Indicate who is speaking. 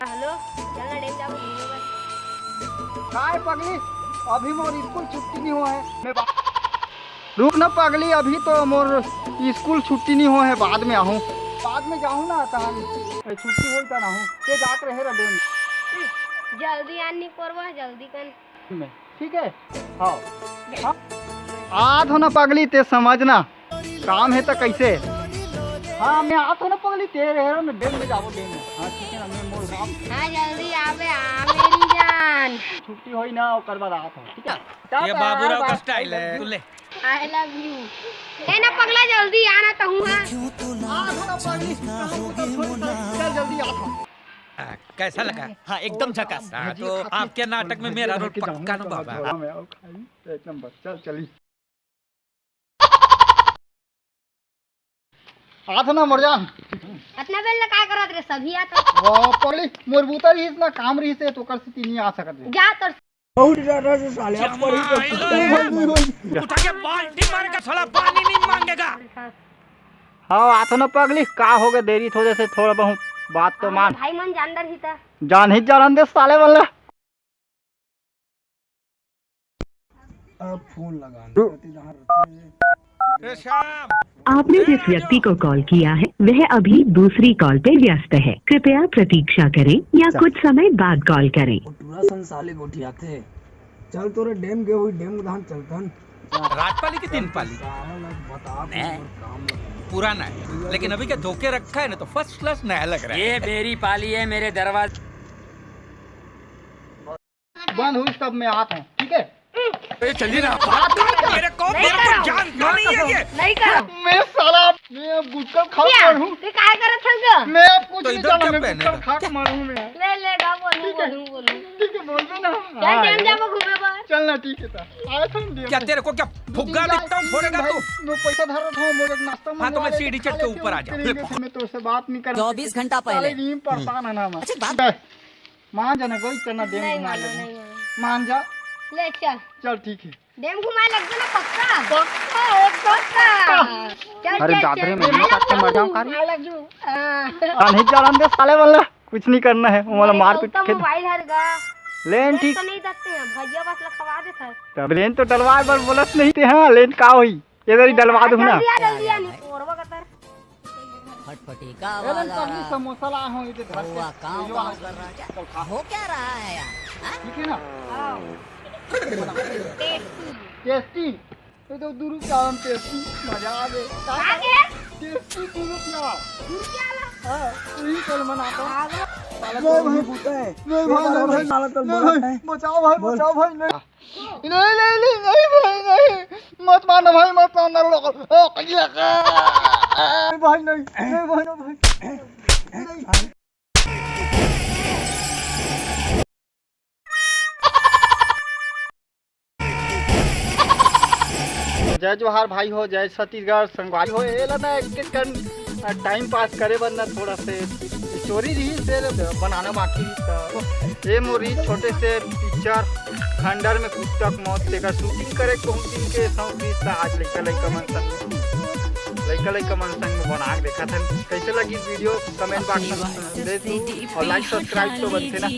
Speaker 1: Hello चलना dam जाओ घूमने बस।
Speaker 2: काय पगली अभी मोर स्कूल छुट्टी नहीं हुआ है मैं रुक ना पगली अभी तो मोर स्कूल छुट्टी नहीं हुआ है बाद में आहूँ बाद में जाऊँ ना तहन छुट्टी होई त ना हूँ ते जात रहे रे डेम
Speaker 1: जल्दी आनी करवा जल्दी कर
Speaker 2: में ठीक है हाँ हाँ आत हो ना पगली ते समझना काम है तो कैसे हाँ मैं आत हो ना पगली ते रहे ना डेम में जाओ डेम में हाँ ठीक है ना मैं मोर काम
Speaker 1: हाँ जल्दी आवे आ मेरी जान
Speaker 2: छुट्टी होई ना ओकर बाद आत हो ठीक है
Speaker 3: ये बाबूराव का स्टाइल है तू ले
Speaker 1: आई लव यू ए ना पगला जल्दी आना तो हूँ हाँ
Speaker 2: आत हो ना पगली चल जल्दी आत हो
Speaker 3: कैसा लगा? हाँ एकदम झकास। हाँ तो आपके नाटक में मेरा रोल पक्का ना बाबा।
Speaker 2: एक नंबर चल चली आत ना मरजान
Speaker 1: इतना बेल का करत रे सभी आता
Speaker 2: वाह पगली मोर बूता रही इतना काम रही से तो कर से नहीं आ सकत रे
Speaker 1: जा तो
Speaker 2: बहुत ज्यादा से साले आप पड़ी
Speaker 3: उठा के बाल्टी मार के साला पानी नहीं मांगेगा।
Speaker 2: हाँ आत ना पगली का हो गए देरी थोड़े से थोड़ा बहुत बात तो मान
Speaker 1: भाई मन जानदार ही था
Speaker 2: जान ही जान दे साले वाला अब फोन
Speaker 3: ए श्याम
Speaker 4: आपने जिस व्यक्ति को कॉल किया है वह अभी दूसरी कॉल पे व्यस्त है, कृपया प्रतीक्षा करें या कुछ समय बाद कॉल करें।
Speaker 2: साले गोठिया थे चल तोरे डेम के हुई डेम उधान चलतन
Speaker 3: रात पाली की दिन पाली पुराना है लेकिन अभी के धोखे रखा है ना तो फर्स्ट क्लास नया लग रहा है।
Speaker 5: ये मेरी पाली है मेरे दरवाजे
Speaker 2: बंद हुई तब मैं आता हूँ ठीक है
Speaker 3: चलिए ना मेरे को जान नहीं है ये
Speaker 1: नहीं कर
Speaker 2: मैं साला मैं गुटखा खा मारूं
Speaker 1: तू काय करत हल ग
Speaker 2: मैं अब कुछ
Speaker 3: तो
Speaker 2: नहीं
Speaker 3: इधर
Speaker 2: जाना
Speaker 3: क्या
Speaker 2: मैं
Speaker 3: पहनेगा?
Speaker 2: गुटखा खा मारूं मैं
Speaker 1: ले गा बोलूं
Speaker 2: ठीक है बोल दो ना
Speaker 1: चल डेम जाओ घूमे बस
Speaker 2: चल ना ठीक है ता आया था डेम
Speaker 3: क्या तेरे को क्या फुग्गा दिखता हूँ फोड़ेगा तू?
Speaker 2: मैं पैसा धर रहा था मोर नाश्ता
Speaker 3: हाँ, तो मैं सीढ़ी चढ़ के ऊपर आ जाऊं।
Speaker 2: मैं तो से बात नहीं कर
Speaker 5: 24 घंटा पहले
Speaker 2: नीम परेशान है ना मैं मान जाना कोई चलना डेम
Speaker 1: नहीं
Speaker 2: घुमा
Speaker 1: मानो
Speaker 2: ले
Speaker 1: नहीं मानो
Speaker 2: मान जा
Speaker 1: ले चल
Speaker 2: चल ठीक है
Speaker 1: डेम घुमाए लग ना पक्का चल
Speaker 2: अरे दादरे में भी काट के मर जाऊं कारी
Speaker 1: आई लव यू
Speaker 2: नहीं जान दे साले वाला कुछ नहीं करना है वाला मार पीट के
Speaker 1: मोबाइल हर गा
Speaker 2: लेन ठीक
Speaker 1: तो नहीं देते हैं भजिया बस लखवा दे था
Speaker 2: तब लेन तो डलवाए पर बोलत नहीं थे हाँ लेन का हुई इधर ही डलवा दूं ना
Speaker 1: जल्दी आ नहीं कोरवा कतर
Speaker 5: फटफटी का
Speaker 2: एलन
Speaker 5: आवाज आ
Speaker 2: कभी
Speaker 5: रहा
Speaker 2: समोसा ला हूं इधर घर
Speaker 5: हुआ
Speaker 2: पे
Speaker 5: काँव काँव कर रहा क्या हो क्या रहा है यार
Speaker 2: ठीक है ना टेस्टी ये तो दूर काम टेस्टी मजा आ गए
Speaker 1: आगे
Speaker 2: टेस्टी दूर क्या
Speaker 1: क्या ला
Speaker 2: हां यही कल मनाता
Speaker 1: आगे
Speaker 2: साला भाई भूता है भाई साला तो बोलता है बचाओ भाई नहीं नहीं नहीं नहीं भाई नहीं मत मारना भाई मत मारना ओ कहिया भाई नहीं भाई जय जोहार भाई हो जय छत्तीसगढ़ संगवारी हो एला ना एक टाइम पास करे बंदा थोड़ा से स्टोरी रही से बनाना बाकी तो ये मोरी छोटे से पिक्चर खंडर में कुछ तक मौत देकर शूटिंग करे कहूँ दिन के संग आज लड़का मन संग में बना के देखा था कैसे लगी वीडियो कमेंट बॉक्स में दे दो और लाइक सब्सक्राइब तो बनते ना